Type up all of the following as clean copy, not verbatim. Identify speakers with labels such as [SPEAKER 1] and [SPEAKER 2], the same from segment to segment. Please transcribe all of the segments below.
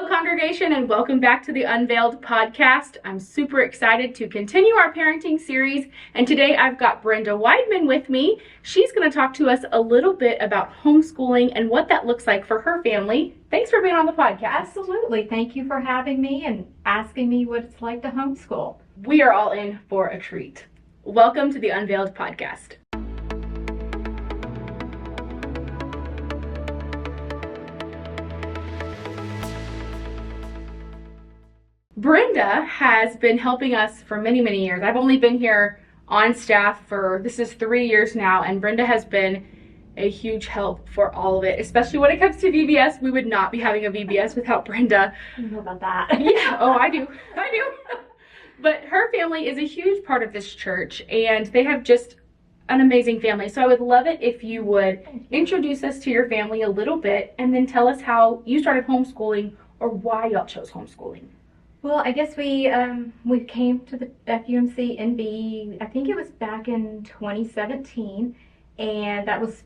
[SPEAKER 1] Hello, congregation, and welcome back to the Unveiled Podcast. I'm super excited to continue our parenting series, and today I've got Brenda Wideman with me. She's going to talk to us a little bit about homeschooling and what that looks like for her family. Thanks for being on the podcast.
[SPEAKER 2] Absolutely. Thank you for having me and asking me what it's like to homeschool.
[SPEAKER 1] We are all in for a treat. Welcome to the Unveiled Podcast. Brenda has been helping us for many, many years. I've only been here on staff this is 3 years now, and Brenda has been a huge help for all of it, especially when it comes to VBS. We would not be having a VBS without Brenda.
[SPEAKER 2] I don't know about that.
[SPEAKER 1] Yeah, oh, I do. But her family is a huge part of this church, and they have just an amazing family. So I would love it if you would introduce us to your family a little bit, and then tell us how you started homeschooling or why y'all chose homeschooling.
[SPEAKER 2] Well, I guess we came to the FUMC NB, I think it was back in 2017, and that was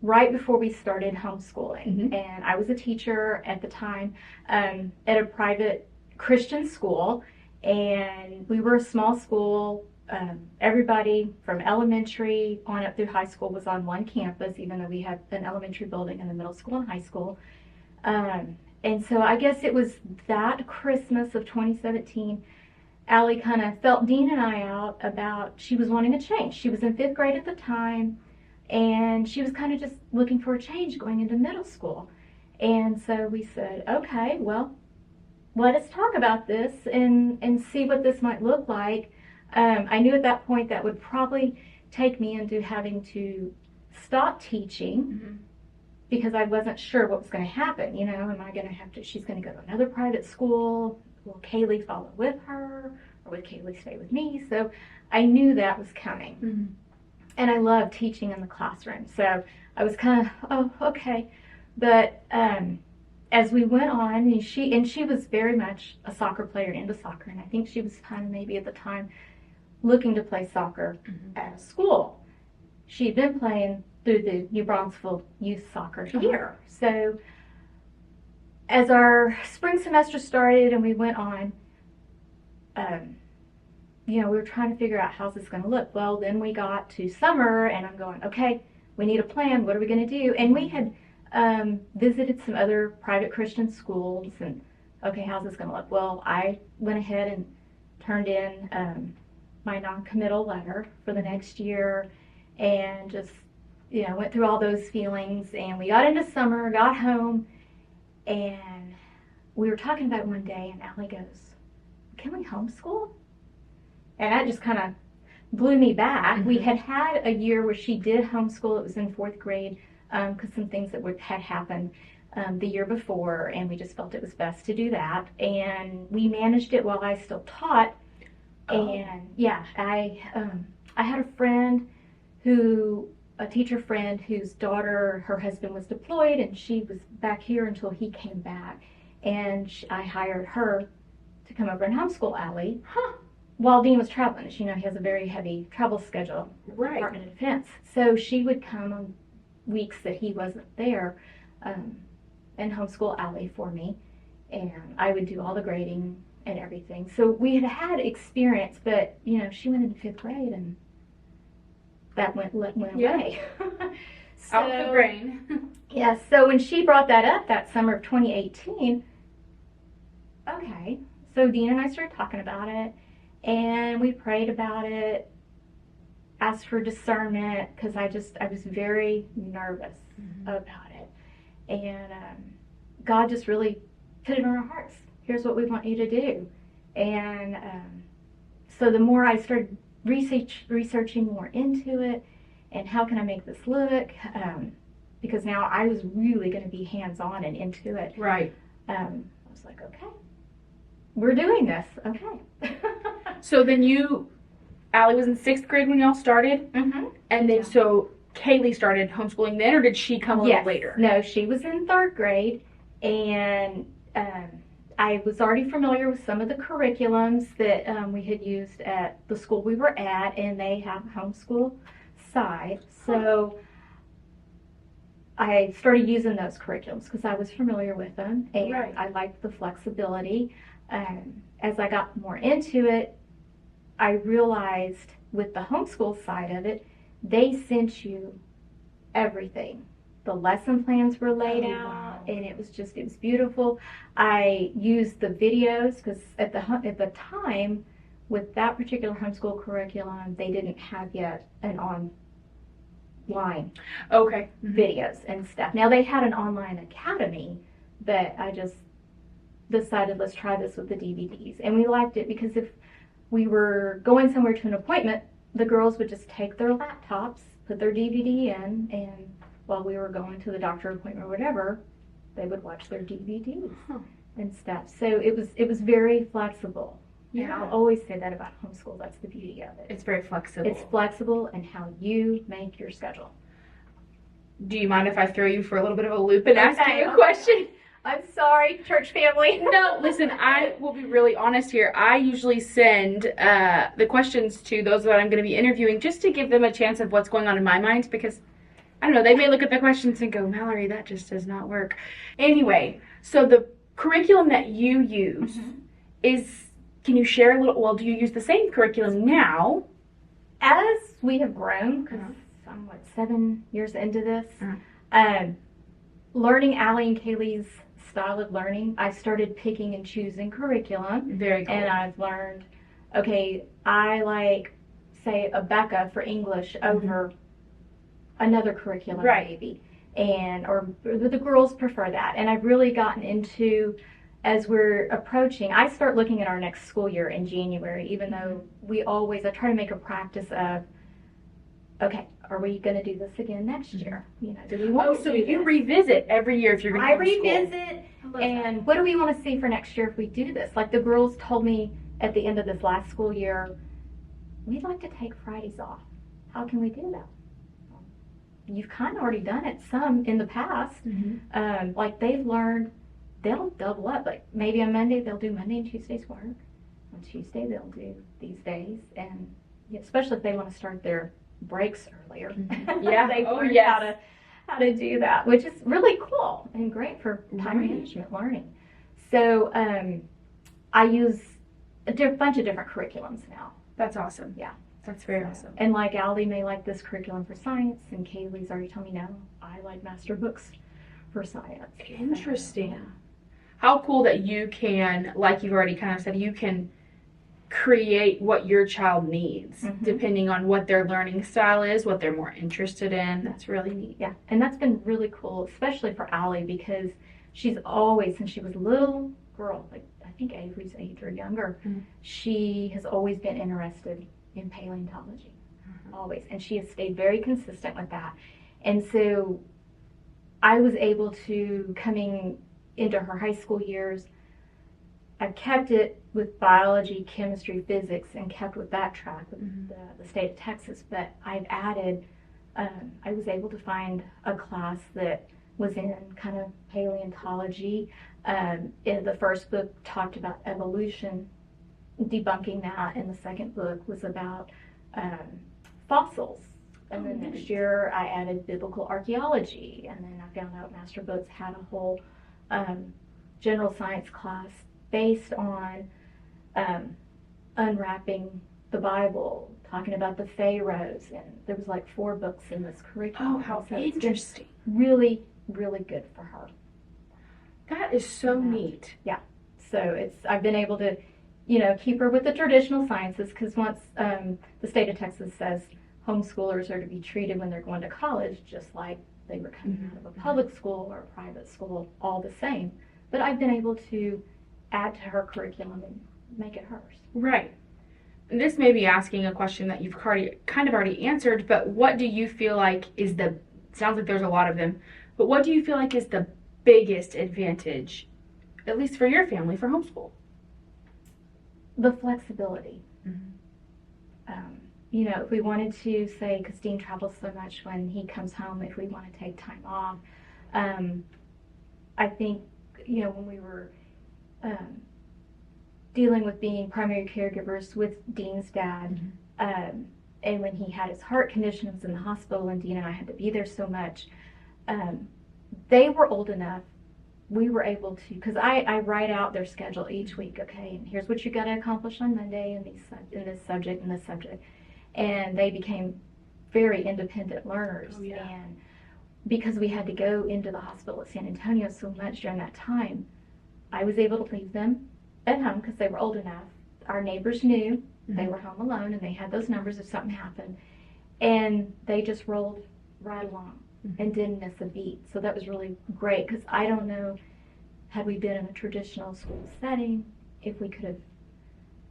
[SPEAKER 2] right before we started homeschooling.
[SPEAKER 1] Mm-hmm.
[SPEAKER 2] And I was a teacher at the time at a private Christian school, and we were a small school. Everybody from elementary on up through high school was on one campus, even though we had an elementary building and a middle school and high school. And so I guess it was that Christmas of 2017, Allie kind of felt Dean and I out about, she was wanting a change. She was in 5th grade at the time, and she was kind of just looking for a change going into middle school. And so we said, okay, well, let us talk about this and see what this might look like. I knew at that point that would probably take me into having to stop teaching.
[SPEAKER 1] Mm-hmm.
[SPEAKER 2] Because I wasn't sure what was going to happen. You know, am I going to have to, she's going to go to another private school? Will Kaylee follow with her? Or would Kaylee stay with me? So I knew that was coming.
[SPEAKER 1] Mm-hmm.
[SPEAKER 2] And I loved teaching in the classroom. So I was kind of, oh, okay. But as we went on, and she was very much a soccer player, into soccer. And I think she was kind of maybe at the time looking to play soccer
[SPEAKER 1] Mm-hmm.
[SPEAKER 2] at school. She'd been playing through the New Braunfels youth soccer here. So as our spring semester started and we went on, we were trying to figure out how's this going to look. Well, then we got to summer, and I'm going, okay, we need a plan. What are we going to do? And we had visited some other private Christian schools, and okay, how's this going to look? Well, I went ahead and turned in my non-committal letter for the next year, and just went through all those feelings, and we got into summer, got home, and we were talking about it one day, and Allie goes, can we homeschool? And that just kind of blew me back. Mm-hmm. We had a year where she did homeschool. It was in 4th grade because some things that had happened the year before, and we just felt it was best to do that. And we managed it while I still taught. Oh. And yeah, I had a teacher friend whose daughter, her husband was deployed, and she was back here until he came back. And I hired her to come over and homeschool Allie while Dean was traveling. As you know, he has a very heavy travel schedule,
[SPEAKER 1] right.
[SPEAKER 2] Department of Defense. So she would come on weeks that he wasn't there and homeschool Allie for me. And I would do all the grading and everything. So we had experience, but, she went into 5th grade, and that went away.
[SPEAKER 1] So, out the brain.
[SPEAKER 2] Yeah, so when she brought that up that summer of 2018, okay, so Dean and I started talking about it, and we prayed about it, asked for discernment, because I was very nervous mm-hmm. about it. And God just really put it in our hearts. Here's what we want you to do. And so the more I started researching more into it, and how can I make this look, because now I was really going to be hands-on and into it.
[SPEAKER 1] Right.
[SPEAKER 2] I was like, okay, we're doing this. Okay.
[SPEAKER 1] So then Allie was in 6th grade when y'all started?
[SPEAKER 2] Mm-hmm.
[SPEAKER 1] And then so Kaylee started homeschooling then, or did she come a little later?
[SPEAKER 2] No, she was in 3rd grade, and I was already familiar with some of the curriculums that we had used at the school we were at, and they have a homeschool side. So I started using those curriculums because I was familiar with them, and
[SPEAKER 1] Right.
[SPEAKER 2] I liked the flexibility. As I got more into it, I realized with the homeschool side of it, they sent you everything. The lesson plans were laid out,
[SPEAKER 1] wow.
[SPEAKER 2] and it was beautiful. I used the videos because at the time, with that particular homeschool curriculum, they didn't have yet an online
[SPEAKER 1] Okay.
[SPEAKER 2] videos and stuff. Now they had an online academy, but I just decided let's try this with the DVDs, and we liked it because if we were going somewhere to an appointment, the girls would just take their laptops, put their DVD in, and while we were going to the doctor appointment or whatever, they would watch their DVDs and stuff. So it was very flexible. And
[SPEAKER 1] Yeah.
[SPEAKER 2] I'll always say that about homeschool. That's the beauty of it.
[SPEAKER 1] It's very flexible.
[SPEAKER 2] It's flexible and how you make your schedule.
[SPEAKER 1] Do you mind if I throw you for a little bit of a loop and ask
[SPEAKER 2] Okay,
[SPEAKER 1] you a
[SPEAKER 2] okay.
[SPEAKER 1] question?
[SPEAKER 2] I'm sorry, church family.
[SPEAKER 1] No, listen, I will be really honest here. I usually send the questions to those that I'm going to be interviewing just to give them a chance of what's going on in my mind because, I don't know, they may look at the questions and go, Mallorie, that just does not work. Anyway, so the curriculum that you use is, can you share a little, well, do you use the same curriculum now?
[SPEAKER 2] As we have grown, because I'm 7 years into this, learning Allie and Kaylee's style of learning, I started picking and choosing curriculum.
[SPEAKER 1] Very cool.
[SPEAKER 2] And I've learned, okay, I like, say, a Becca for English over another curriculum,
[SPEAKER 1] Right.
[SPEAKER 2] maybe. Or the girls prefer that. And I've really gotten into, as we're approaching, I start looking at our next school year in January, even though I try to make a practice of, okay, are we going to do this again next year? You know, do we want to
[SPEAKER 1] so
[SPEAKER 2] do
[SPEAKER 1] you
[SPEAKER 2] this?
[SPEAKER 1] revisit every year if you're going to
[SPEAKER 2] I revisit, and what do we want to see for next year if we do this? Like the girls told me at the end of this last school year, we'd like to take Fridays off. How can we do that? You've kind of already done it some in the past. Like they've learned, they'll double up. Like maybe on Monday they'll do Monday and Tuesday's work. On Tuesday they'll do these days, and especially if they want to start their breaks earlier.
[SPEAKER 1] Yeah.
[SPEAKER 2] They've
[SPEAKER 1] Oh,
[SPEAKER 2] learned
[SPEAKER 1] yes.
[SPEAKER 2] how to do that, which is really cool and great for time
[SPEAKER 1] Right.
[SPEAKER 2] management learning. So I use a bunch of different curriculums now.
[SPEAKER 1] That's awesome.
[SPEAKER 2] Yeah.
[SPEAKER 1] That's very awesome.
[SPEAKER 2] And like Allie may like this curriculum for science, and Kaylee's already told me no, I like master books for science.
[SPEAKER 1] Interesting.
[SPEAKER 2] So, yeah.
[SPEAKER 1] How cool that you can, like you've already kind of said, you can create what your child needs depending on what their learning style is, what they're more interested in. That's really neat.
[SPEAKER 2] Yeah, and that's been really cool, especially for Allie, because she's always, since she was a little girl, like I think Avery's age or younger, she has always been interested in paleontology, always, and she has stayed very consistent with that. And so I was able to, coming into her high school years, I've kept it with biology, chemistry, physics, and kept with that track with the state of Texas. But I've added, I was able to find a class that was in kind of paleontology. In the first book talked about evolution, debunking that, and the second book was about fossils. And then next year I added biblical archaeology, and then I found out Master Books had a whole general science class based on unwrapping the Bible, talking about the pharaohs, and there was like 4 books in this curriculum.
[SPEAKER 1] Oh, how
[SPEAKER 2] So it's
[SPEAKER 1] interesting.
[SPEAKER 2] really, really good for her.
[SPEAKER 1] That is so neat.
[SPEAKER 2] Yeah. So I've been able to, keep her with the traditional sciences, because once the state of Texas says homeschoolers are to be treated when they're going to college just like they were coming out of a public school or a private school, all the same. But I've been able to add to her curriculum and make it hers.
[SPEAKER 1] Right. And this may be asking a question that you've kind of already answered, but what do you feel like is sounds like there's a lot of them, but what do you feel like is the biggest advantage, at least for your family, for homeschool?
[SPEAKER 2] The flexibility. If we wanted to, say, because Dean travels so much when he comes home, if we want to take time off, I think, when we were dealing with being primary caregivers with Dean's dad, and when he had his heart condition, was in the hospital, and Dean and I had to be there so much, they were old enough. We were able to, because I write out their schedule each week. Okay, and here's what you got to accomplish on Monday in this subject and this subject, and they became very independent learners.
[SPEAKER 1] Oh, yeah.
[SPEAKER 2] And because we had to go into the hospital at San Antonio so much during that time, I was able to leave them at home because they were old enough. Our neighbors knew they were home alone, and they had those numbers if something happened, and they just rolled right along and didn't miss a beat. So that was really great, because I don't know, had we been in a traditional school setting, if we could have,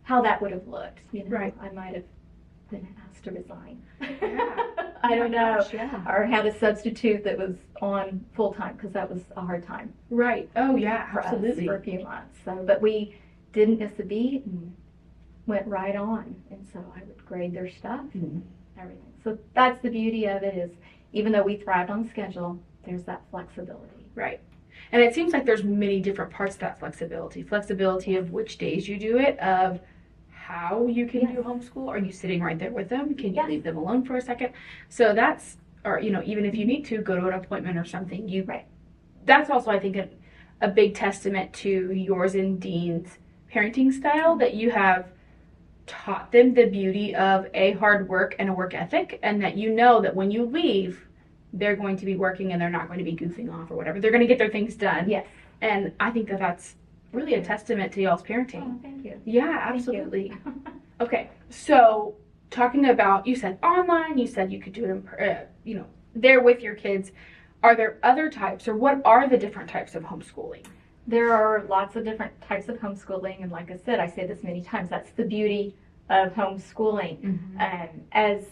[SPEAKER 2] how that would have looked. You know,
[SPEAKER 1] Right.
[SPEAKER 2] I might have been asked to resign.
[SPEAKER 1] Yeah.
[SPEAKER 2] I don't know.
[SPEAKER 1] Gosh, yeah.
[SPEAKER 2] Or had a substitute that was on full time, because that was a hard time
[SPEAKER 1] Right. Oh, yeah,
[SPEAKER 2] for us
[SPEAKER 1] absolutely.
[SPEAKER 2] for a few months. So, but we didn't miss a beat and went right on. And so I would grade their stuff and everything. So that's the beauty of it, is even though we thrived on schedule, there's that flexibility.
[SPEAKER 1] Right. And it seems like there's many different parts of that flexibility. Flexibility of which days you do it, of how you can do homeschool. Are you sitting right there with them? Can you leave them alone for a second? So that's, or, you know, even if you need to go to an appointment or something, that's also, I think, a big testament to yours and Dean's parenting style, that you have taught them the beauty of hard work and a work ethic, and that you know that when you leave, they're going to be working and they're not going to be goofing off or whatever. They're going to get their things done.
[SPEAKER 2] Yes.
[SPEAKER 1] And I think that that's really a testament to y'all's parenting.
[SPEAKER 2] Oh, thank you.
[SPEAKER 1] Yeah, absolutely. Okay, so talking about, you said online, you said you could do it in, there with your kids. Are there other types, or what are the different types of homeschooling?
[SPEAKER 2] There are lots of different types of homeschooling, and like I said, I say this many times, that's the beauty of homeschooling. As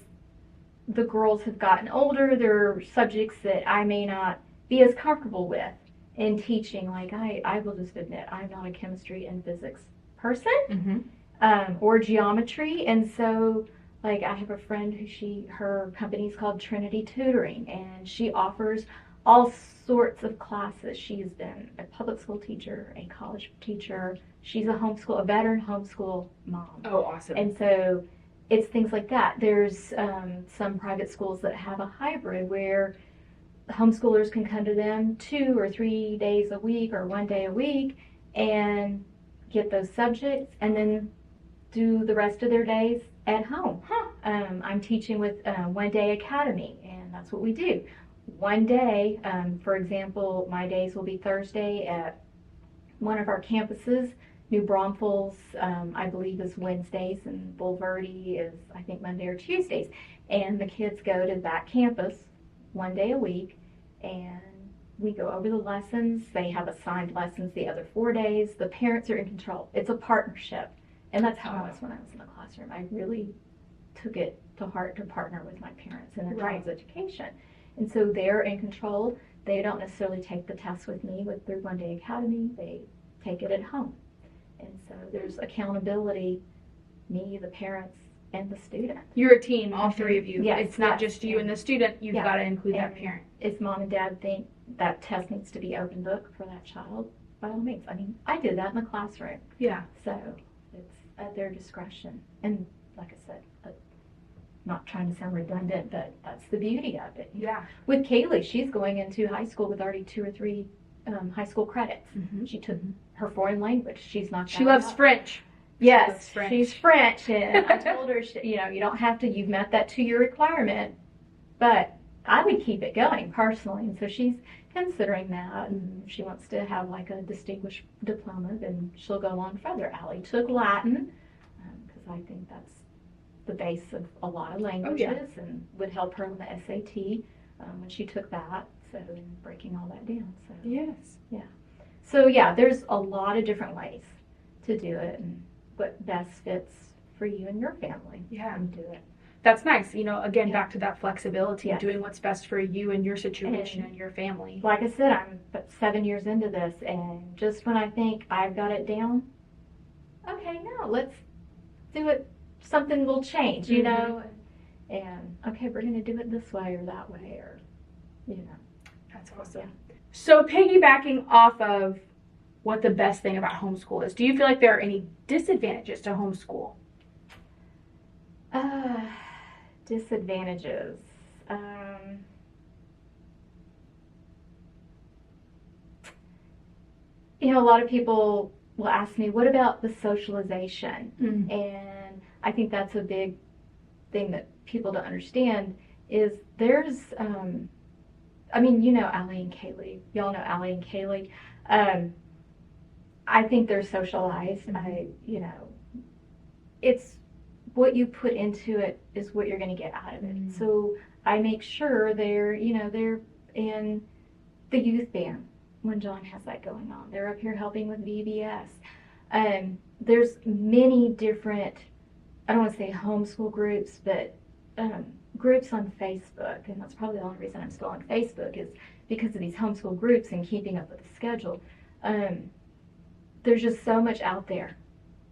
[SPEAKER 2] the girls have gotten older, there are subjects that I may not be as comfortable with in teaching. Like I will just admit, I'm not a chemistry and physics person, or geometry, and so like I have a friend who her company's called Trinity Tutoring, and she offers all sorts of classes. She's been a public school teacher, a college teacher. She's a veteran homeschool mom.
[SPEAKER 1] Oh, awesome.
[SPEAKER 2] And so it's things like that. There's some private schools that have a hybrid where homeschoolers can come to them 2 or 3 days a week or 1 day a week and get those subjects and then do the rest of their days at home. I'm teaching with One Day Academy, and that's what we do. One day, for example, my days will be Thursday at one of our campuses. New Braunfels, I believe, is Wednesdays, and Bulverde is, I think, Monday or Tuesdays. And the kids go to that campus 1 day a week, and we go over the lessons. They have assigned lessons the other 4 days. The parents are in control. It's a partnership. And that's how I was when I was in the classroom. I really took it to heart to partner with my parents in their child's education. And so they're in control. They don't necessarily take the test with me through One Day Academy. They take it at home. And so there's accountability, me, the parents, and the student.
[SPEAKER 1] You're a team, all three of you.
[SPEAKER 2] Yes,
[SPEAKER 1] it's not just you and the student. You've got to include that parent.
[SPEAKER 2] If mom and dad think that test needs to be open book for that child, by all means. I mean, I did that in the classroom.
[SPEAKER 1] Yeah.
[SPEAKER 2] So it's at their discretion. And like I said, not trying to sound redundant, but that's the beauty of it.
[SPEAKER 1] Yeah.
[SPEAKER 2] With Kaylee, she's going into high school with already 2 or 3 high school credits. She took her foreign language. She's not.
[SPEAKER 1] She loves French.
[SPEAKER 2] Yes, she's French, and I told her, you don't have to. You've met that 2-year requirement, but I would keep it going personally. And so she's considering that, and she wants to have like a distinguished diploma. Then she'll go on further. Allie took Latin because I think that's the base of a lot of languages, and would help her on the SAT when she took that. So breaking all that down. So
[SPEAKER 1] yes,
[SPEAKER 2] yeah. So yeah, there's a lot of different ways to do it, and what best fits for you and your family.
[SPEAKER 1] Yeah,
[SPEAKER 2] and do it.
[SPEAKER 1] That's nice. Again, back to that flexibility, doing what's best for you and your situation and your family.
[SPEAKER 2] Like I said, I'm 7 years into this, and just when I think I've got it down, okay, now let's do it. Something will change, you know, and okay, we're going to do it this way or that way, or
[SPEAKER 1] That's awesome. Yeah. So piggybacking off of what the best thing about homeschool is, do you feel like there are any disadvantages to homeschool?
[SPEAKER 2] Disadvantages. a lot of people will ask me, what about the socialization?
[SPEAKER 1] Mm.
[SPEAKER 2] And I think that's a big thing that people don't understand is there's, Allie and Kaylee. Y'all know Allie and Kaylee. I think they're socialized.
[SPEAKER 1] Mm-hmm.
[SPEAKER 2] It's what you put into it is what you're going to get out of it.
[SPEAKER 1] Mm.
[SPEAKER 2] So I make sure they're in the youth band when John has that going on. They're up here helping with VBS. There's many different, I don't want to say homeschool groups, but groups on Facebook, and that's probably the only reason I'm still on Facebook is because of these homeschool groups and keeping up with the schedule. There's just so much out there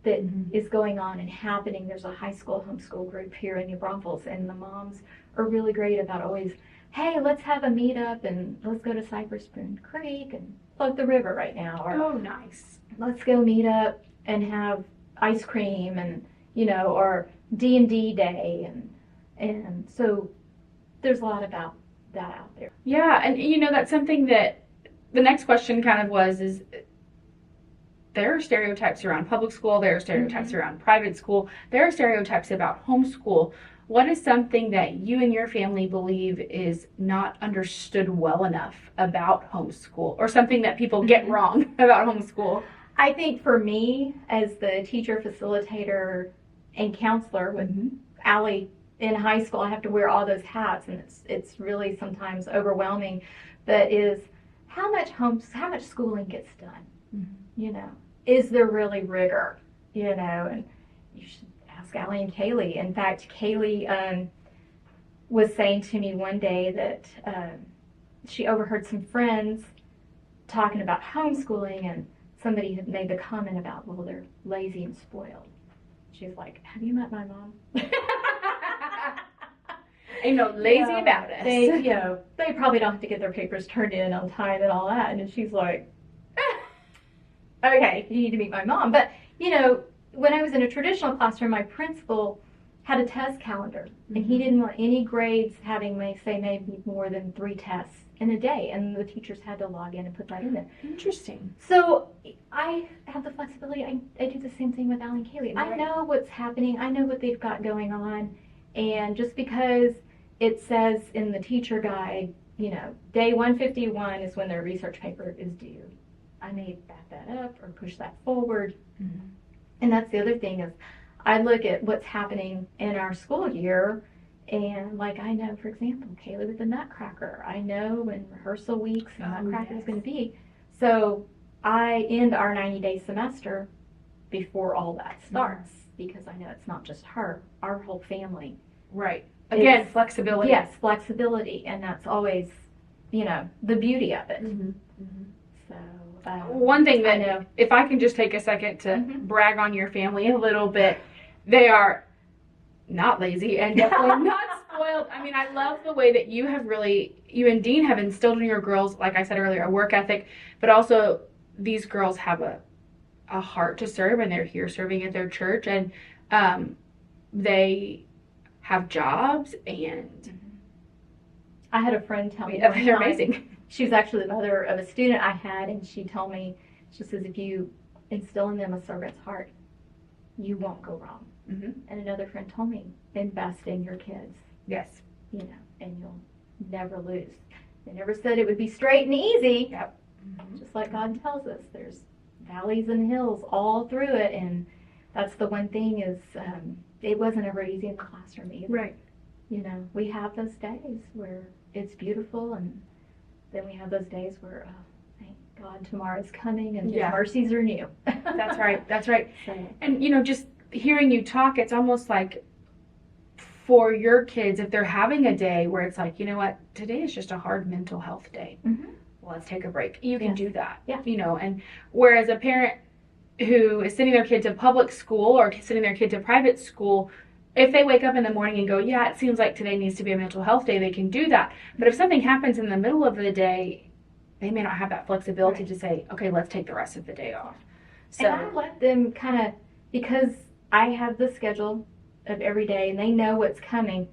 [SPEAKER 2] that is going on and happening. There's a high school homeschool group here in New Braunfels, and the moms are really great about always, hey, let's have a meetup and let's go to Cypress Spoon Creek and float the river right now. Or,
[SPEAKER 1] oh, nice.
[SPEAKER 2] Let's go meet up and have ice cream and, or D&D day. And so there's a lot about that out there.
[SPEAKER 1] Yeah, and that's something that the next question kind of was is there are stereotypes around public school, there are stereotypes around private school, there are stereotypes about homeschool. What is something that you and your family believe is not understood well enough about homeschool, or something that people get wrong about homeschool?
[SPEAKER 2] I think for me, as the teacher, facilitator, and counselor with Allie in high school, I have to wear all those hats, and it's really sometimes overwhelming. But is how much schooling gets done? Is there really rigor? And you should ask Allie and Kaylee. In fact, Kaylee was saying to me one day that she overheard some friends talking about homeschooling, and somebody had made the comment about, well, they're lazy and spoiled. She's like, have you met my mom?
[SPEAKER 1] Ain't no lazy about us.
[SPEAKER 2] They probably don't have to get their papers turned in on time and all that. And she's like, okay, you need to meet my mom. But, when I was in a traditional classroom, my principal had a test calendar, and he didn't want any grades having, maybe more than 3 tests in a day, and the teachers had to log in and put that in there.
[SPEAKER 1] Interesting.
[SPEAKER 2] So I have the flexibility. I do the same thing with Allie and Kaylee. Right. I know what's happening. I know what they've got going on, and just because it says in the teacher guide, day 151 is when their research paper is due, I may back that up or push that forward. And that's the other thing is I look at what's happening in our school year, and I know, for example, Kaylee with the Nutcracker. I know when rehearsal weeks and Nutcracker is going to be. So I end our 90-day semester before all that starts because I know it's not just her, our whole family.
[SPEAKER 1] Right. Again, flexibility.
[SPEAKER 2] Yes, flexibility, and that's always, the beauty of it. So
[SPEAKER 1] one thing that, if I can just take a second to brag on your family a little bit, they are not lazy and definitely not spoiled. I mean, I love the way that you and Dean have instilled in your girls, like I said earlier, a work ethic, but also these girls have a heart to serve, and they're here serving at their church, and they have jobs, and
[SPEAKER 2] I had a friend tell me
[SPEAKER 1] they're amazing.
[SPEAKER 2] She was actually the mother of a student I had, and she told me, she says, if you instill in them a servant's heart, you won't go wrong. And another friend told me, invest in your kids.
[SPEAKER 1] Yes.
[SPEAKER 2] And you'll never lose. They never said it would be straight and easy.
[SPEAKER 1] Yep.
[SPEAKER 2] Just like God tells us, there's valleys and hills all through it, and that's the one thing is it wasn't ever easy in the classroom either.
[SPEAKER 1] Right.
[SPEAKER 2] We have those days where it's beautiful, and then we have those days where, thank God, tomorrow's coming, and His mercies are new.
[SPEAKER 1] That's right. That's right.
[SPEAKER 2] So,
[SPEAKER 1] and just hearing you talk, it's almost like for your kids, if they're having a day where it's like, you know what, today is just a hard mental health day. Well, let's take a break. You can do that.
[SPEAKER 2] Yeah.
[SPEAKER 1] And whereas a parent who is sending their kid to public school or sending their kid to private school, if they wake up in the morning and go, yeah, it seems like today needs to be a mental health day, they can do that. But if something happens in the middle of the day, they may not have that flexibility to say, okay, let's take the rest of the day off. So,
[SPEAKER 2] and I let them kind of, because I have the schedule of every day and they know what's coming,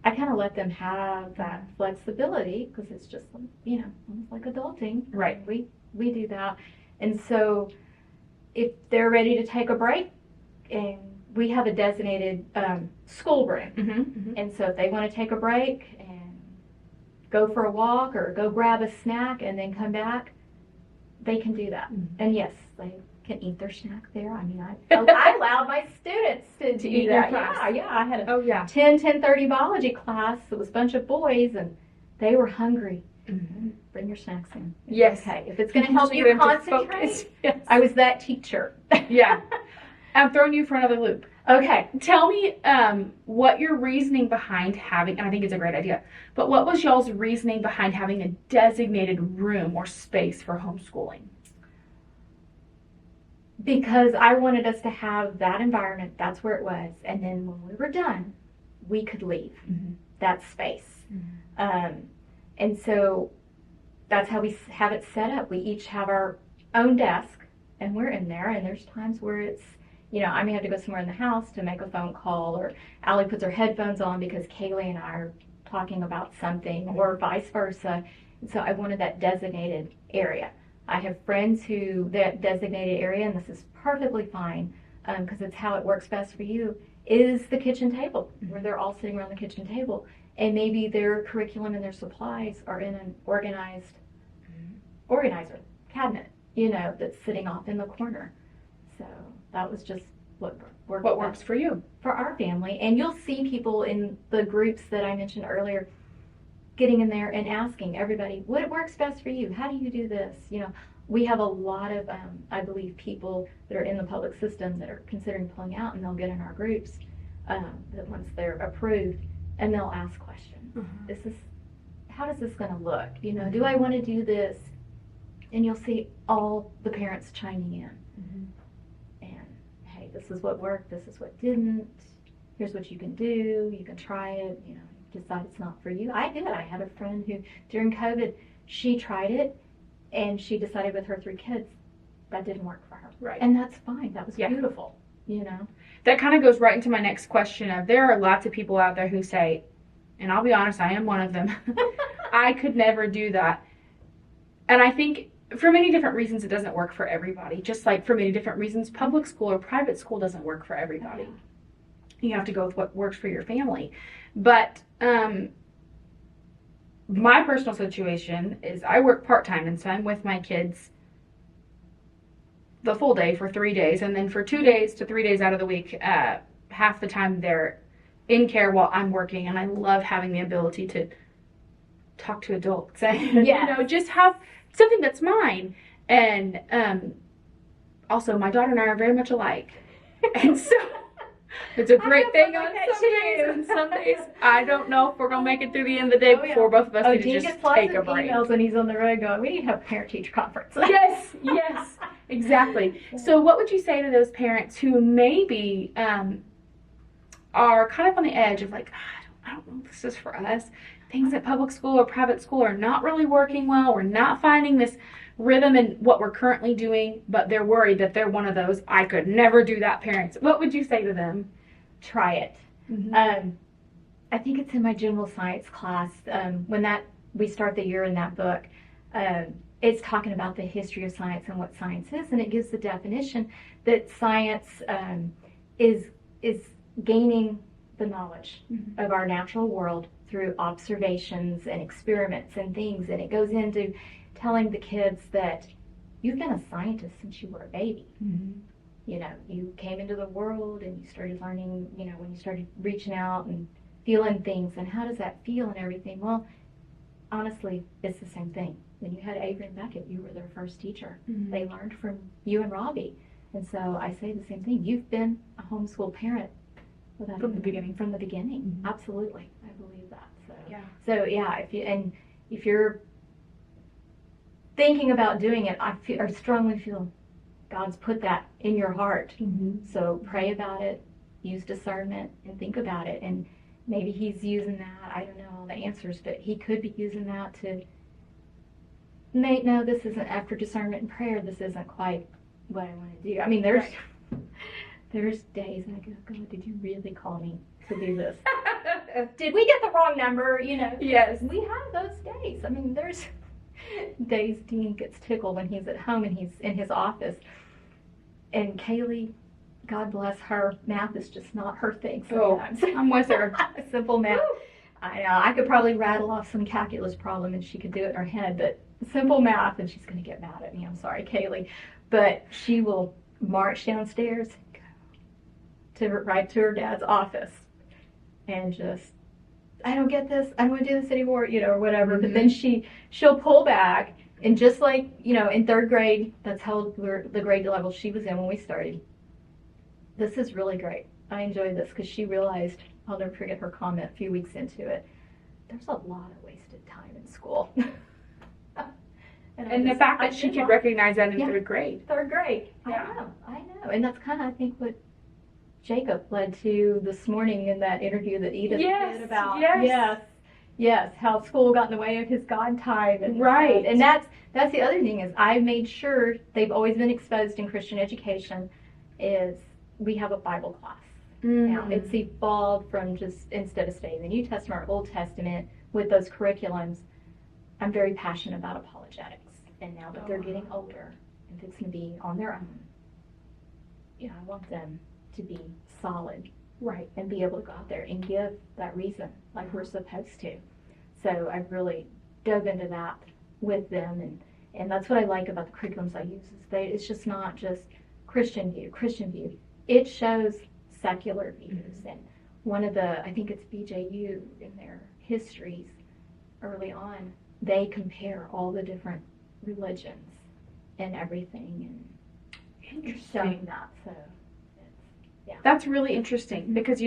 [SPEAKER 2] I kind of let them have that flexibility because it's just, almost like adulting.
[SPEAKER 1] Right.
[SPEAKER 2] We do that. And so if they're ready to take a break, and we have a designated school room.
[SPEAKER 1] Mm-hmm.
[SPEAKER 2] And so if they want to take a break and go for a walk or go grab a snack and then come back, they can do that.
[SPEAKER 1] Mm-hmm.
[SPEAKER 2] And yes, they can eat their snack there. I mean, I allowed my students to do
[SPEAKER 1] eat
[SPEAKER 2] that.
[SPEAKER 1] your class.
[SPEAKER 2] Yeah, I had a
[SPEAKER 1] Oh, yeah.
[SPEAKER 2] 10:30 biology class. It was a bunch of boys, and they were hungry.
[SPEAKER 1] Mm-hmm.
[SPEAKER 2] Bring your snacks in. It's
[SPEAKER 1] Yes.
[SPEAKER 2] okay. If it's going to help
[SPEAKER 1] Just
[SPEAKER 2] you
[SPEAKER 1] get them to
[SPEAKER 2] concentrate,
[SPEAKER 1] focus. Yes.
[SPEAKER 2] I was that teacher.
[SPEAKER 1] Yeah. I'm throwing you for another loop.
[SPEAKER 2] Okay.
[SPEAKER 1] Tell me what your reasoning behind having, and I think it's a great idea, but what was y'all's reasoning behind having a designated room or space for homeschooling?
[SPEAKER 2] Because I wanted us to have that environment, that's where it was, and then when we were done, we could leave that space. And so that's how we have it set up. We each have our own desk, and we're in there, and there's times where it's, you know, I may have to go somewhere in the house to make a phone call, or Allie puts her headphones on because Kaylee and I are talking about something, or vice versa. And so I wanted that designated area. I have friends who, that designated area, and this is perfectly fine, because it's how it works best for you, is the kitchen table, where they're all sitting around the kitchen table, and maybe their curriculum and their supplies are in an organizer cabinet, you know, that's sitting off in the corner. So that was just what
[SPEAKER 1] works for you?
[SPEAKER 2] For our family. And you'll see people in the groups that I mentioned earlier getting in there and asking everybody, what works best for you? How do you do this? You know, we have a lot of, I believe, people that are in the public system that are considering pulling out, and they'll get in our groups that once they're approved, and they'll ask questions. How does this going to look? You know, do I want to do this? And you'll see all the parents chiming in. And, hey, this is what worked, this is what didn't. Here's what you can do. You can try it. You know, decide it's not for you. I did. I had a friend who, during COVID, she tried it, and she decided with her 3 kids that didn't work for her.
[SPEAKER 1] Right.
[SPEAKER 2] And that's fine. That was beautiful, you know.
[SPEAKER 1] That kind of goes right into my next question of, there are lots of people out there who say, and I'll be honest, I am one of them, I could never do that. And I think for many different reasons it doesn't work for everybody. Just like for many different reasons public school or private school doesn't work for everybody. You have to go with what works for your family. But my personal situation is I work part-time, and so I'm with my kids the full day for 3 days, and then for 2 days to 3 days out of the week, half the time they're in care while I'm working. And I love having the ability to talk to adults and you know, just have something that's mine. And also my daughter and I are very much alike, and so it's a great thing on some days, and some days I don't know if we're gonna make it through the end of the day before both of us need to just take a break.
[SPEAKER 2] Emails when he's on the road going, we need to have a parent-teacher conference.
[SPEAKER 1] Yes, exactly. So what would you say to those parents who maybe are kind of on the edge of like, I don't know if this is for us. Things at public school or private school are not really working well. We're not finding this rhythm in what we're currently doing, but they're worried that they're one of those I could never do that parents. What would you say to them?
[SPEAKER 2] Try it. I think it's in my general science class, when we start the year in that book. It's talking about the history of science and what science is, and it gives the definition that science is gaining the knowledge of our natural world through observations and experiments and things, and it goes into telling the kids that you've been a scientist since you were a baby. You know, you came into the world and you started learning, you know, when you started reaching out and feeling things, and how does that feel and everything. Well, honestly, it's the same thing. When you had Avery and Beckett, you were their first teacher. They learned from you and Robbie. And so I say the same thing. You've been a homeschool parent from the beginning. Absolutely. I believe that. So yeah, if you're thinking about doing it, I strongly feel God's put that in your heart. So pray about it, use discernment, and think about it. And maybe He's using that. I don't know all the answers, but He could be using that to make, no, this isn't, after discernment and prayer, this isn't quite what I want to do. I mean, there's days I go, God, did you really call me to do this? Did we get the wrong number? You know.
[SPEAKER 1] Yes.
[SPEAKER 2] We have those days. I mean, Dave's dean gets tickled when he's at home and he's in his office. And Kaylee, God bless her, math is just not her thing sometimes.
[SPEAKER 1] Oh, I'm with her.
[SPEAKER 2] Simple math. I know. I could probably rattle off some calculus problem and she could do it in her head, but simple math, and she's going to get mad at me. I'm sorry, Kaylee. But she will march downstairs right to her dad's office and just, I don't get this. I don't want to do this anymore, or whatever. But then she'll pull back, and just like, in third grade, that's how the grade level she was in when we started. This is really great. I enjoy this because she realized, I'll never forget her comment a few weeks into it, there's a lot of wasted time in school.
[SPEAKER 1] And the fact that she could recognize that in third grade.
[SPEAKER 2] Third grade.
[SPEAKER 1] Yeah.
[SPEAKER 2] I know. And that's kind of, I think, what Jacob led to this morning in that interview that Edith did about. Yes, how school got in the way of his God time. And
[SPEAKER 1] right.
[SPEAKER 2] And that's the other thing is I made sure they've always been exposed in Christian education is we have a Bible class. Now, it's evolved from just, instead of studying the New Testament or Old Testament with those curriculums, I'm very passionate about apologetics. And now that they're getting older and fixing to be on their own, I want them to be solid.
[SPEAKER 1] Right.
[SPEAKER 2] And be able to go out there and give that reason like we're supposed to. So I've really dove into that with them. And that's what I like about the curriculums I use is it's just not just Christian view. It shows secular views. And one of the, I think it's BJU in their histories early on, they compare all the different religions and everything and showing that. So,
[SPEAKER 1] that's really interesting because,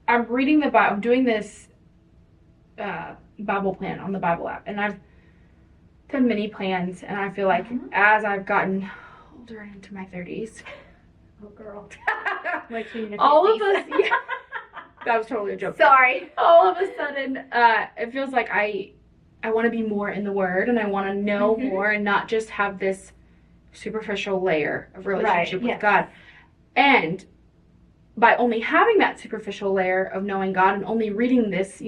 [SPEAKER 1] I'm reading the Bible, I'm doing this Bible plan on the Bible app, and I've done many plans, and I feel like as I've gotten older into my 30s,
[SPEAKER 2] oh girl, wait till you're
[SPEAKER 1] all of us, that was totally a joke.
[SPEAKER 2] Sorry.
[SPEAKER 1] All of a sudden, it feels like I want to be more in the Word, and I want to know more, and not just have this superficial layer of relationship with God. And by only having that superficial layer of knowing God and only reading this,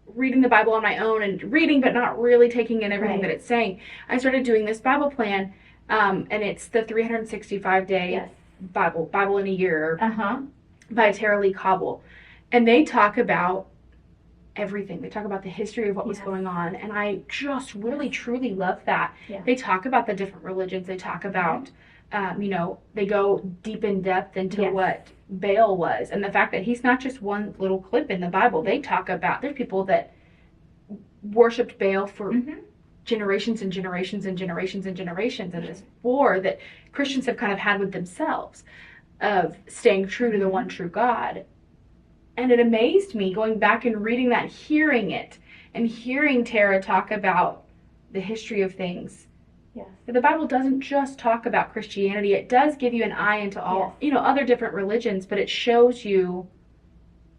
[SPEAKER 1] reading the Bible on my own and reading but not really taking in everything that it's saying, I started doing this Bible plan, and it's the 365-day Bible in a year by Tara Lee Cobble. And they talk about everything. They talk about the history of what was going on, and I just really, truly love that. They talk about the different religions. They talk about they go deep in depth into what Baal was, and the fact that he's not just one little clip in the Bible. They talk about there's people that worshipped Baal for generations and generations and generations and generations, and this war that Christians have kind of had with themselves of staying true to the one true God. And it amazed me going back and reading that, hearing it, and hearing Tara talk about the history of things.
[SPEAKER 2] Yes.
[SPEAKER 1] The Bible doesn't just talk about Christianity. It does give you an eye into all, other different religions, but it shows you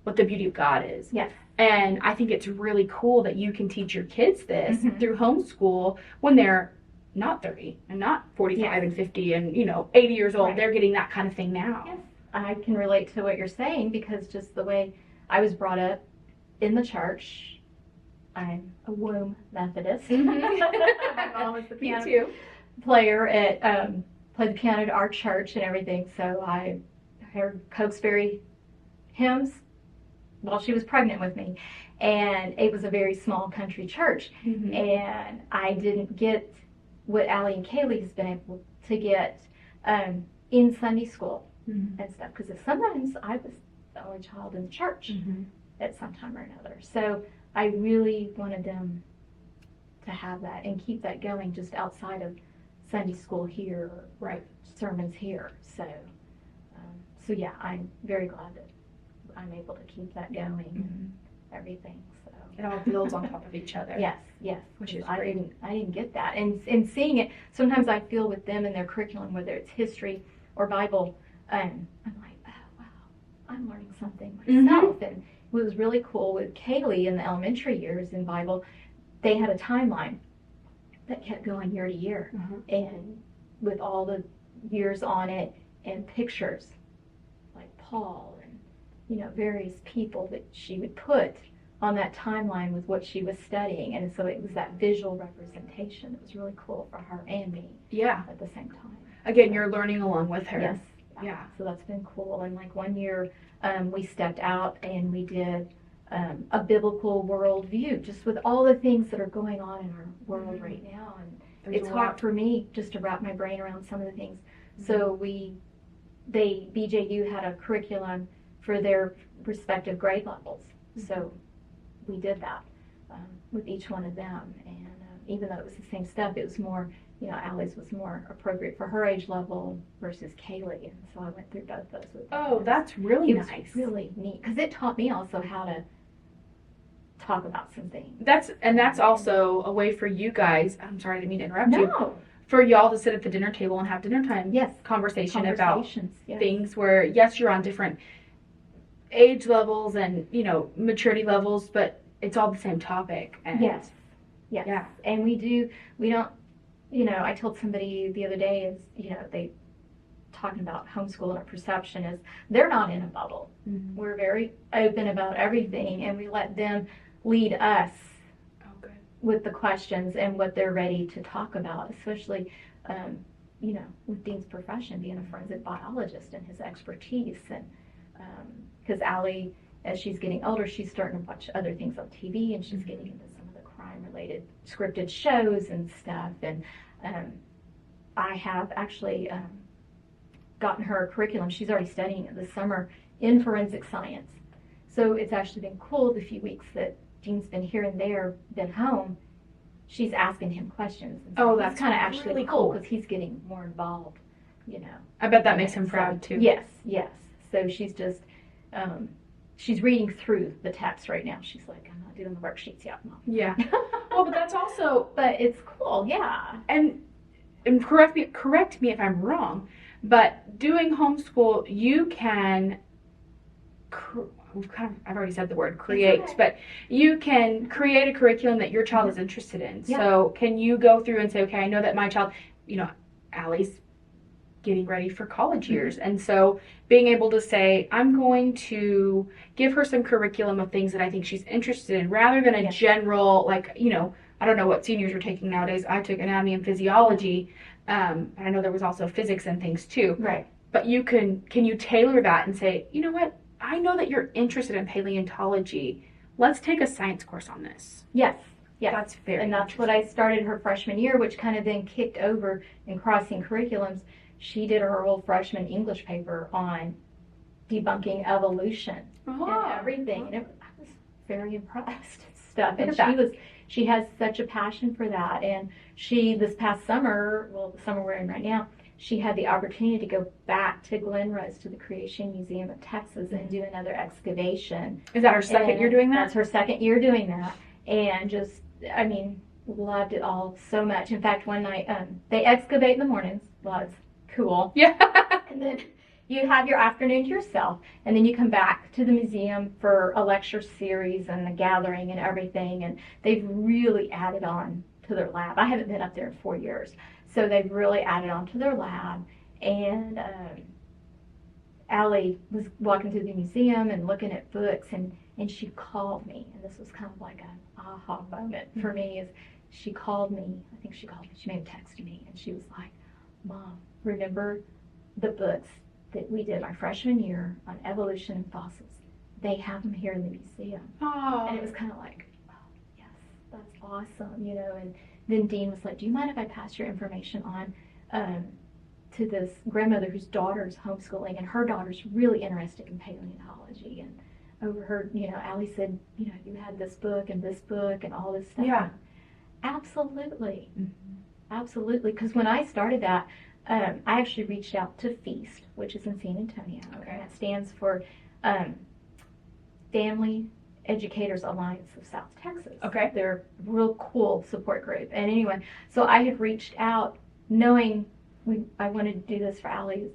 [SPEAKER 1] what the beauty of God is.
[SPEAKER 2] Yes.
[SPEAKER 1] And I think it's really cool that you can teach your kids this through homeschool when they're not 30 and not 45 and 50 and, 80 years old. Right. They're getting that kind of thing now.
[SPEAKER 2] Yes. I can relate to what you're saying because just the way I was brought up in the church, I'm a womb Methodist. My mom was the piano player at played the piano at our church and everything. So I heard Cokesbury hymns while she was pregnant with me, and it was a very small country church. And I didn't get what Allie and Kaylee has been able to get in Sunday school and stuff because sometimes I was the only child in the church at some time or another. So I really wanted them to have that and keep that going just outside of Sunday school here, sermons here. So yeah, I'm very glad that I'm able to keep that going and everything. So
[SPEAKER 1] it all builds on top of each other.
[SPEAKER 2] Yes,
[SPEAKER 1] which is
[SPEAKER 2] I
[SPEAKER 1] great.
[SPEAKER 2] didn't get that, and seeing it. Sometimes I feel with them and their curriculum, whether it's history or Bible, I'm like, oh wow, I'm learning something myself. And what was really cool with Kaylee in the elementary years in Bible, they had a timeline that kept going year to year, and with all the years on it and pictures like Paul and various people that she would put on that timeline with what she was studying. And so it was that visual representation. It was really cool for her and me at the same time.
[SPEAKER 1] Again, you're learning along with her.
[SPEAKER 2] Yes.
[SPEAKER 1] Yeah.
[SPEAKER 2] So that's been cool. And like one year we stepped out and we did a biblical worldview, just with all the things that are going on in our world right now. And it's hard for me just to wrap my brain around some of the things. So BJU had a curriculum for their respective grade levels. So we did that with each one of them. And even though it was the same stuff, it was more, Allie's was more appropriate for her age level versus Kaylee. And so I went through both those with them.
[SPEAKER 1] Oh, that's really nice.
[SPEAKER 2] It was really neat because it taught me also how to talk about some things.
[SPEAKER 1] That's also a way for you guys, I'm sorry, I didn't mean to interrupt you.
[SPEAKER 2] No.
[SPEAKER 1] For y'all to sit at the dinner table and have dinner time conversation about things where, yes, you're on different age levels and, maturity levels, but it's all the same topic. And
[SPEAKER 2] yes. Yeah. And we don't, I told somebody the other day they talking about homeschool and perception is they're not in a bubble. Mm-hmm. We're very open about everything and we let them lead us with the questions and what they're ready to talk about, especially, with Dean's profession, being a forensic biologist and his expertise. And because Allie, as she's getting older, she's starting to watch other things on TV and she's getting into some of the crime-related scripted shows and stuff. And I have actually gotten her a curriculum. She's already studying it this summer in forensic science. So it's actually been cool the few weeks that Dean's been here and there, been home. She's asking him questions. And so that's kind of actually really cool because he's getting more involved,
[SPEAKER 1] I bet that makes him proud too.
[SPEAKER 2] Yes. So she's just, she's reading through the text right now. She's like, I'm not doing the worksheets yet, Mom.
[SPEAKER 1] Yeah. Well, but that's also.
[SPEAKER 2] But it's cool, yeah.
[SPEAKER 1] And correct me if I'm wrong, but doing homeschool, you can. I've already said the word create, but you can create a curriculum that your child is interested in. Yeah. So can you go through and say, okay, I know that my child, Allie's getting ready for college years. And so being able to say, I'm going to give her some curriculum of things that I think she's interested in rather than a general, I don't know what seniors are taking nowadays. I took anatomy and physiology. And I know there was also physics and things too. Right. But can you tailor that and say, you know what? I know that you're interested in paleontology. Let's take a science course on this.
[SPEAKER 2] Yes.
[SPEAKER 1] That's very
[SPEAKER 2] And that's what I started her freshman year, which kind of then kicked over in crossing curriculums. She did her whole freshman English paper on debunking evolution and everything. And I was very impressed and stuff. And she has such a passion for that. And this past summer, the summer we're in right now, she had the opportunity to go back to Glen Rose to the Creation Museum of Texas and do another excavation.
[SPEAKER 1] Is that her second year doing that?
[SPEAKER 2] That's her second year doing that. And just, loved it all so much. In fact, one night, they excavate in the mornings. Well, it's cool.
[SPEAKER 1] Yeah.
[SPEAKER 2] And then you have your afternoon to yourself. And then you come back to the museum for a lecture series and a gathering and everything. And they've really added on to their lab. I haven't been up there in 4 years. So they've really added on to their lab, and Allie was walking through the museum and looking at books, and she called me, and this was kind of like an aha moment for me, is she called me, she may have texted me, and she was like, Mom, remember the books that we did my freshman year on evolution and fossils? They have them here in the museum.
[SPEAKER 1] Oh.
[SPEAKER 2] And it was kind of like, oh, yes, that's awesome, and then Dean was like, do you mind if I pass your information on to this grandmother whose daughter's homeschooling, and her daughter's really interested in paleontology, and overheard, Allie said, you had this book and all this stuff.
[SPEAKER 1] Yeah.
[SPEAKER 2] Absolutely. Mm-hmm. Absolutely. Because when I started that, I actually reached out to FEAST, which is in San Antonio. Okay. And that stands for Family Educators Alliance of South Texas.
[SPEAKER 1] Okay.
[SPEAKER 2] They're a real cool support group. And anyway, so I had reached out knowing I wanted to do this for Allie.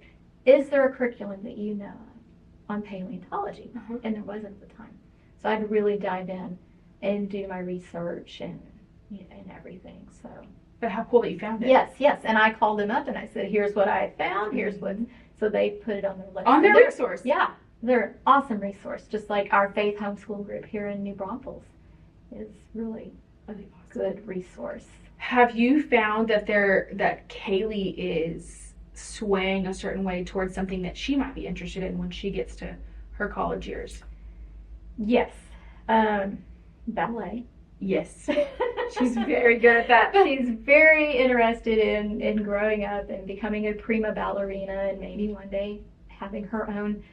[SPEAKER 2] Is there a curriculum that you know of on paleontology? Uh-huh. And there wasn't at the time. So I had to really dive in and do my research and everything. So.
[SPEAKER 1] But how cool that you found it.
[SPEAKER 2] Yes. And I called them up and I said, here's what I found. Here's what. So they put it on their list.
[SPEAKER 1] On their resource.
[SPEAKER 2] Yeah. they're an awesome resource, just like our faith homeschool group here in New Braunfels is really a good resource.
[SPEAKER 1] Have you found that that Kaylee is swaying a certain way towards something that she might be interested in when she gets to her college years?
[SPEAKER 2] Yes. Ballet.
[SPEAKER 1] Yes. She's very good at that.
[SPEAKER 2] She's very interested in growing up and becoming a prima ballerina and maybe one day having her own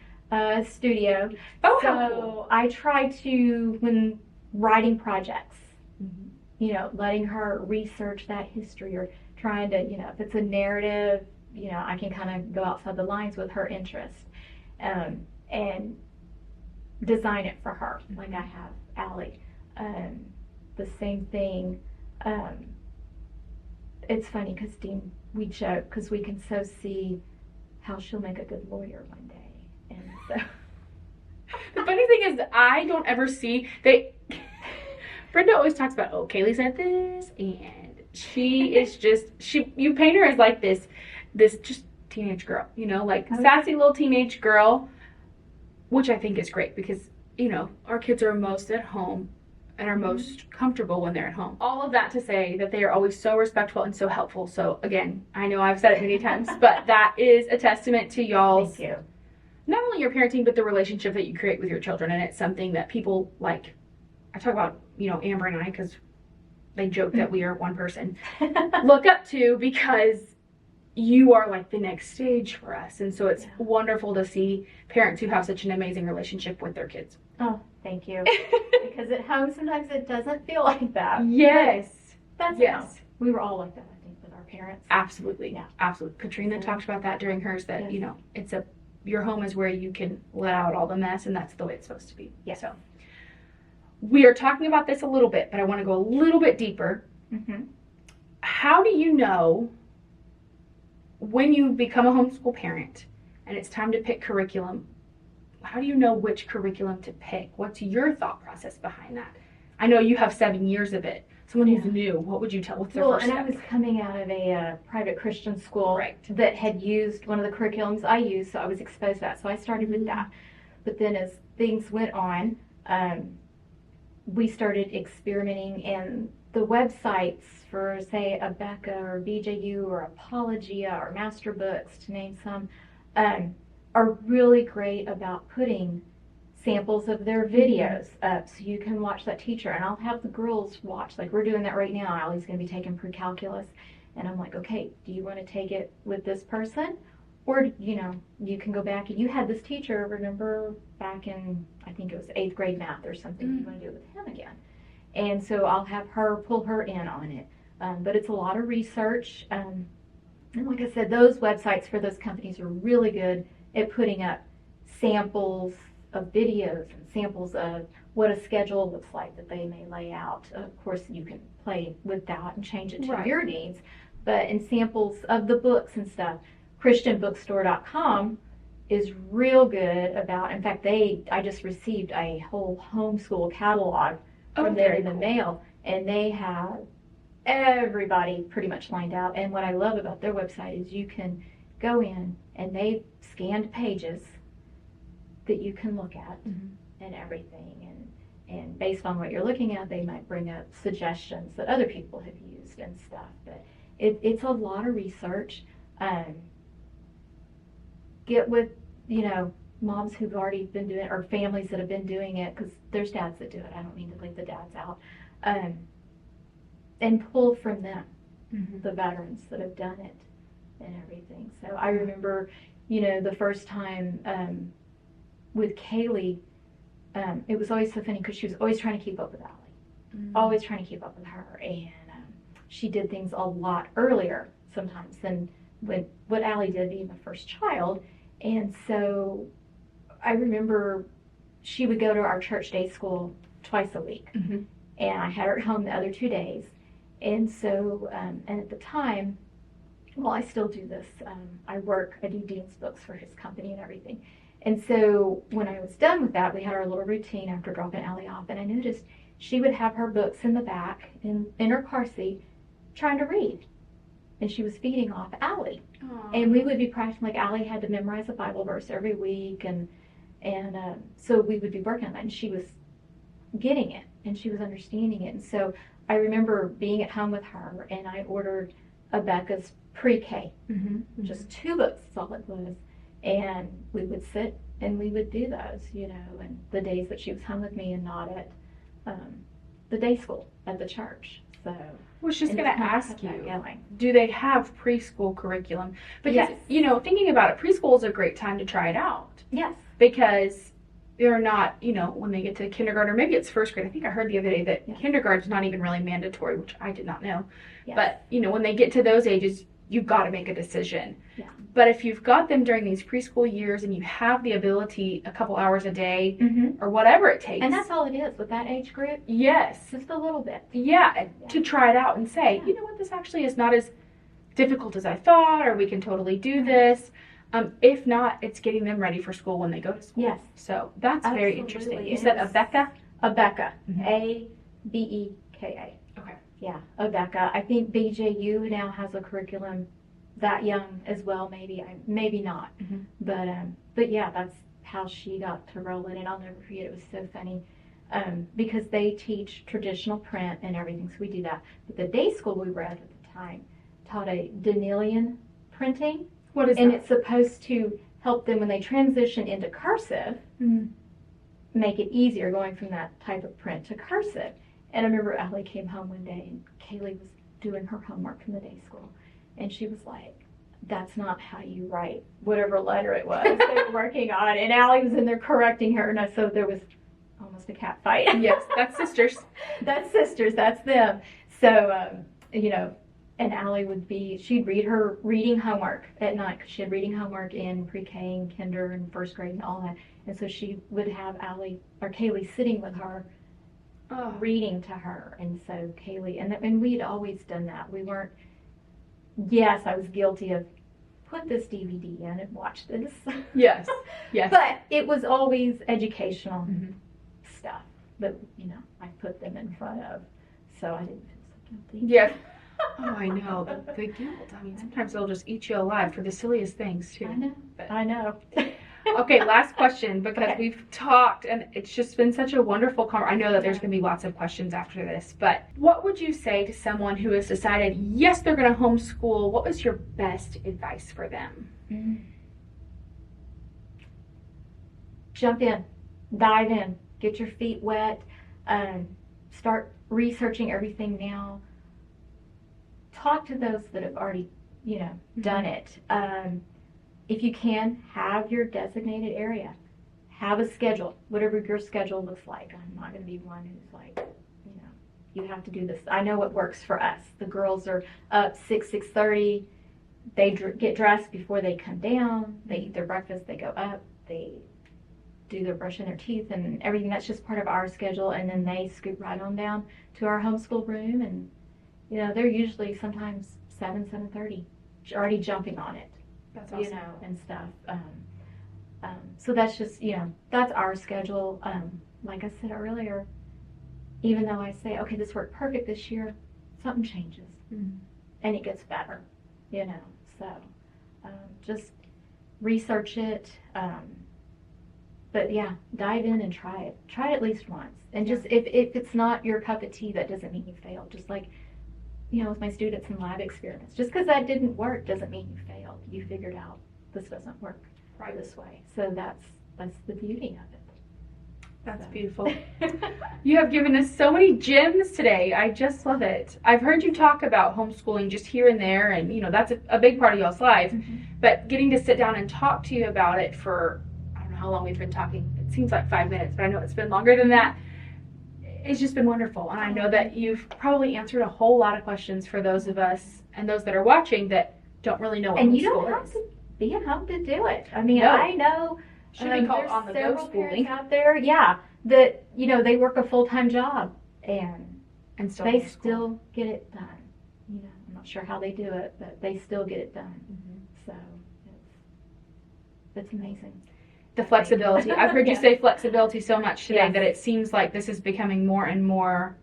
[SPEAKER 2] studio.
[SPEAKER 1] Oh,
[SPEAKER 2] so I try to, when writing projects,
[SPEAKER 1] mm-hmm.
[SPEAKER 2] you know, letting her research that history or trying to, you know, if it's a narrative, you know, I can kind of go outside the lines with her interest and design it for her, mm-hmm. like I have Allie. The same thing. It's funny because Dean, we joke because we can so see how she'll make a good lawyer one day, and so.
[SPEAKER 1] The funny thing is, I don't ever see Brenda always talks about, oh, Kaylee said this, and she is just you paint her as like this just teenage girl, you know, like sassy little teenage girl, which I think is great because, you know, our kids are most at home and are most comfortable when they're at home. All of that to say that they are always so respectful and so helpful. So again, I know I've said it many times, but that is a testament to y'all's,
[SPEAKER 2] Thank you.
[SPEAKER 1] Not only your parenting, but the relationship that you create with your children. And it's something that people like, I talk about, you know, Amber and I, because they joke that we are one person, look up to because you are like the next stage for us. And so it's wonderful to see parents who have such an amazing relationship with their kids.
[SPEAKER 2] Oh, thank you. Because at home, sometimes it doesn't feel like that.
[SPEAKER 1] Yes.
[SPEAKER 2] That's
[SPEAKER 1] yes.
[SPEAKER 2] We were all like that, I think, with our parents.
[SPEAKER 1] Absolutely.
[SPEAKER 2] Yeah.
[SPEAKER 1] Absolutely. Katrina talked about that during hers, that, you know, your home is where you can let out all the mess, and that's the way it's supposed to be.
[SPEAKER 2] Yeah.
[SPEAKER 1] So we are talking about this a little bit, but I want to go a little bit deeper.
[SPEAKER 2] Mm-hmm.
[SPEAKER 1] How do you know when you become a homeschool parent and it's time to pick curriculum? How do you know which curriculum to pick? What's your thought process behind that? I know you have 7 years of it. Someone who's new, what would you tell? What's their first step?
[SPEAKER 2] I was coming out of a private Christian school that had used one of the curriculums I used, so I was exposed to that. So I started with that. But then as things went on, we started experimenting, and the websites for, say, a Becca or BJU or Apologia or Master Books, to name some, are really great about putting samples of their videos up so you can watch that teacher. And I'll have the girls watch, like we're doing that right now. Allie's going to be taking pre-calculus, and I'm like, okay, do you want to take it with this person? Or, you know, you can go back, and you had this teacher, remember, back in, I think it was 8th grade math or something, you want to do it with him again. And so I'll have her pull her in on it. But it's a lot of research. And like I said, those websites for those companies are really good at putting up samples of videos and samples of what a schedule looks like that they may lay out. Of course, you can play with that and change it to your needs. But in samples of the books and stuff, ChristianBookstore.com is real good about, in fact, I just received a whole homeschool catalog from them in the mail, and they have everybody pretty much lined out. And what I love about their website is you can go in and they've scanned pages that you can look at and everything. And based on what you're looking at, they might bring up suggestions that other people have used and stuff. But it's a lot of research. Get with, you know, moms who've already been doing it, or families that have been doing it, because there's dads that do it. I don't mean to leave the dads out. And pull from them, the veterans that have done it and everything. So I remember, you know, the first time with Kaylee, it was always so funny because she was always trying to keep up with Allie, always trying to keep up with her. And she did things a lot earlier sometimes than what Allie did, being the first child. And so I remember she would go to our church day school twice a week. And I had her at home the other 2 days. And so, and at the time, well, I still do this. I do Dean's books for his company and everything. And so when I was done with that, we had our little routine after dropping Allie off. And I noticed she would have her books in the back in her car seat trying to read. And she was feeding off Allie. Aww. And we would be practicing, like Allie had to memorize a Bible verse every week. And And so we would be working on that, and she was getting it, and she was understanding it. And so I remember being at home with her, and I ordered Becca's pre-K, just 2 books, that's all it was. And we would sit and we would do those, and the days that she was home with me and not at the day school at the church. So
[SPEAKER 1] I was just going to ask you,
[SPEAKER 2] going.
[SPEAKER 1] do they have preschool curriculum? Because,
[SPEAKER 2] Yes.
[SPEAKER 1] Thinking about it, preschool is a great time to try it out.
[SPEAKER 2] Yes.
[SPEAKER 1] Because they're not, when they get to kindergarten, or maybe it's first grade. I think I heard the other day that kindergarten's not even really mandatory, which I did not know.
[SPEAKER 2] Yes.
[SPEAKER 1] But, when they get to those ages, you've got to make a decision.
[SPEAKER 2] Yeah.
[SPEAKER 1] But if you've got them during these preschool years and you have the ability a couple hours a day or whatever it takes.
[SPEAKER 2] And that's all it is with that age group.
[SPEAKER 1] Yes.
[SPEAKER 2] Just a little bit.
[SPEAKER 1] Yeah, to try it out and say, you know what, this actually is not as difficult as I thought, or we can totally do this. If not, it's getting them ready for school when they go to school.
[SPEAKER 2] Yes.
[SPEAKER 1] So that's very
[SPEAKER 2] Absolutely.
[SPEAKER 1] interesting. You said Abeka?
[SPEAKER 2] Abeka.
[SPEAKER 1] Mhm.
[SPEAKER 2] Abeka.
[SPEAKER 1] Okay.
[SPEAKER 2] Yeah, Abeka. I think BJU now has a curriculum that young as well, maybe not.
[SPEAKER 1] Mhm.
[SPEAKER 2] But yeah, that's how she got to roll in, and I'll never forget, it was so funny. Because they teach traditional print and everything, so we do that. But the day school we were at the time taught a Danelian printing.
[SPEAKER 1] What is
[SPEAKER 2] And
[SPEAKER 1] that?
[SPEAKER 2] it's supposed to help them when they transition into cursive,
[SPEAKER 1] Mhm.
[SPEAKER 2] make it easier going from that type of print to cursive. And I remember Allie came home one day and Kaylee was doing her homework from the day school. And she was like, that's not how you write whatever letter it was they were working on. And Allie was in there correcting her. And so there was almost a cat fight.
[SPEAKER 1] Yes, that's sisters.
[SPEAKER 2] That's sisters, that's them. So, and Allie she'd read her reading homework at night, because she had reading homework in pre-K and kinder and first grade and all that. And so she would have Kaylee sitting with her, reading to her. And so Kaylee, and we'd always done that. We weren't, yes, I was guilty of put this DVD in and watch this.
[SPEAKER 1] Yes, yes.
[SPEAKER 2] But it was always educational stuff that, I put them in front of. So I didn't feel so guilty.
[SPEAKER 1] Yes. Oh, I know. The guilt. I mean, sometimes they'll just eat you alive for the silliest things, too.
[SPEAKER 2] I know.
[SPEAKER 1] Okay, last question, because
[SPEAKER 2] Okay.
[SPEAKER 1] we've talked, and it's just been such a wonderful conversation. I know that there's going to be lots of questions after this, but what would you say to someone who has decided, yes, they're going to homeschool? What was your best advice for them?
[SPEAKER 2] Jump in. Dive in. Get your feet wet. Start researching everything now. Talk to those that have already, done it. If you can, have your designated area. Have a schedule, whatever your schedule looks like. I'm not going to be one who's like, you have to do this. I know what works for us. The girls are up 6:30. They get dressed before they come down. They eat their breakfast. They go up. They do their brushing their teeth and everything. That's just part of our schedule. And then they scoot right on down to our homeschool room. And, they're usually sometimes 7:30, already jumping on it.
[SPEAKER 1] That's awesome.
[SPEAKER 2] And stuff. So that's just, that's our schedule. Like I said earlier, even though I say, okay, this worked perfect this year, something changes and it gets better, so just research it. But yeah, dive in and try it. Try it at least once. And just, if it's not your cup of tea, that doesn't mean you failed. Just like, with my students in lab experiments, just because that didn't work doesn't mean you failed. You figured out this doesn't work this way. So that's the beauty of it.
[SPEAKER 1] That's beautiful. You have given us so many gems today. I just love it. I've heard you talk about homeschooling just here and there, and that's a big part of y'all's life. But getting to sit down and talk to you about it for, I don't know how long we've been talking. It seems like 5 minutes, but I know it's been longer than that. It's just been wonderful, and I know that you've probably answered a whole lot of questions for those of us and those that are watching that don't really know what
[SPEAKER 2] and
[SPEAKER 1] homeschool
[SPEAKER 2] you don't have
[SPEAKER 1] is.
[SPEAKER 2] to be at home to do it. I mean,
[SPEAKER 1] No.
[SPEAKER 2] I know
[SPEAKER 1] Should be called
[SPEAKER 2] there's
[SPEAKER 1] on the go
[SPEAKER 2] several
[SPEAKER 1] schooling
[SPEAKER 2] parents out there, that they work a full-time job and
[SPEAKER 1] and still
[SPEAKER 2] they
[SPEAKER 1] homeschool.
[SPEAKER 2] still get it done. I'm not sure how they do it, but they still get it done. So it's amazing.
[SPEAKER 1] The flexibility. I've heard you
[SPEAKER 2] Yeah.
[SPEAKER 1] say flexibility so much today
[SPEAKER 2] Yes.
[SPEAKER 1] that it seems like this is becoming more and more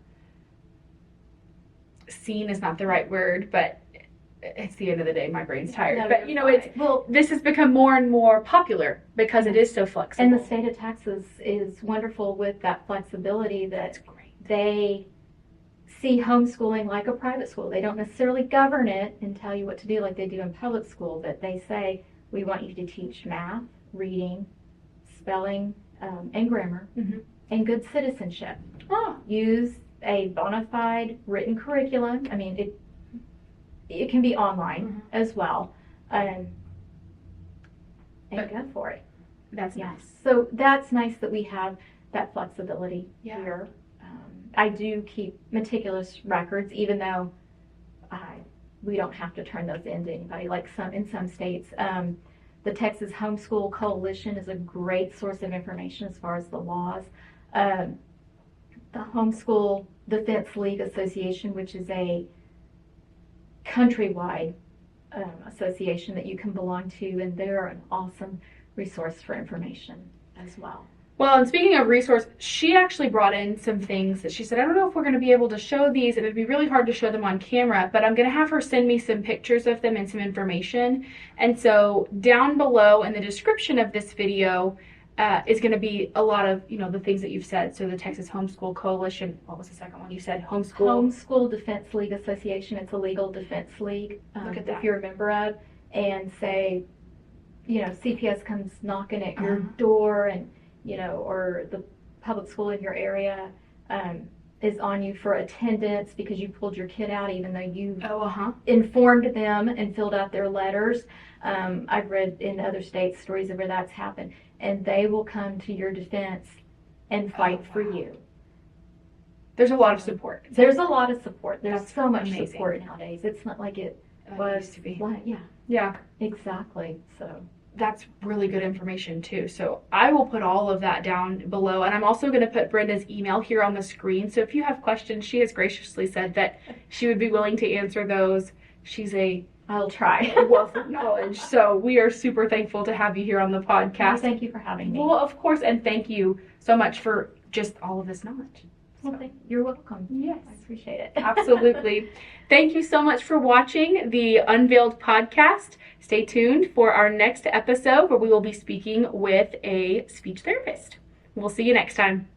[SPEAKER 1] seen is not the right word, but it's the end of the day. My brain's tired.
[SPEAKER 2] No,
[SPEAKER 1] But,
[SPEAKER 2] you're fine.
[SPEAKER 1] this has become more and more popular because it is so flexible.
[SPEAKER 2] And the state of Texas is wonderful with that flexibility that
[SPEAKER 1] That's great.
[SPEAKER 2] they see homeschooling like a private school. They don't necessarily govern it and tell you what to do like they do in public school, but they say, we want you to teach math, reading, spelling, and grammar, and good citizenship.
[SPEAKER 1] Oh.
[SPEAKER 2] Use a bona fide written curriculum. I mean, it can be online as well. And go for it.
[SPEAKER 1] That's nice.
[SPEAKER 2] So that's nice that we have that flexibility
[SPEAKER 1] Yeah.
[SPEAKER 2] here. I do keep meticulous records, even though we don't have to turn those in to anybody. Like in some states, the Texas Homeschool Coalition is a great source of information as far as the laws. The Homeschool Defense League Association, which is a countrywide association that you can belong to, and they're an awesome resource for information as well.
[SPEAKER 1] Well, and speaking of resource, she actually brought in some things that she said, I don't know if we're going to be able to show these, and it'd be really hard to show them on camera, but I'm going to have her send me some pictures of them and some information. And so down below in the description of this video is going to be a lot of, the things that you've said. So the Texas Homeschool Coalition, what was the second one you said?
[SPEAKER 2] Homeschool Defense League Association. It's a legal defense league.
[SPEAKER 1] Look at that.
[SPEAKER 2] If you're a member of, and say, CPS comes knocking at your door and, or the public school in your area is on you for attendance because you pulled your kid out even though you informed them and filled out their letters. I've read in other states stories of where that's happened. And they will come to your defense and fight for you.
[SPEAKER 1] There's a lot of support.
[SPEAKER 2] There's a lot of support. There's
[SPEAKER 1] That's
[SPEAKER 2] so much
[SPEAKER 1] amazing.
[SPEAKER 2] support nowadays. It's not like it was
[SPEAKER 1] used to be.
[SPEAKER 2] Yeah, exactly. So
[SPEAKER 1] that's really good information too. So I will put all of that down below, and I'm also going to put Brenda's email here on the screen. So if you have questions, she has graciously said that she would be willing to answer those. She's
[SPEAKER 2] I'll try.
[SPEAKER 1] wealth of knowledge. So we are super thankful to have you here on the podcast.
[SPEAKER 2] Well, thank you for having me.
[SPEAKER 1] Well, of course, and thank you so much for just all of this knowledge.
[SPEAKER 2] Well, you're welcome.
[SPEAKER 1] Yes.
[SPEAKER 2] I appreciate it.
[SPEAKER 1] Absolutely. Thank you so much for watching the Unveiled Podcast. Stay tuned for our next episode where we will be speaking with a speech therapist. We'll see you next time.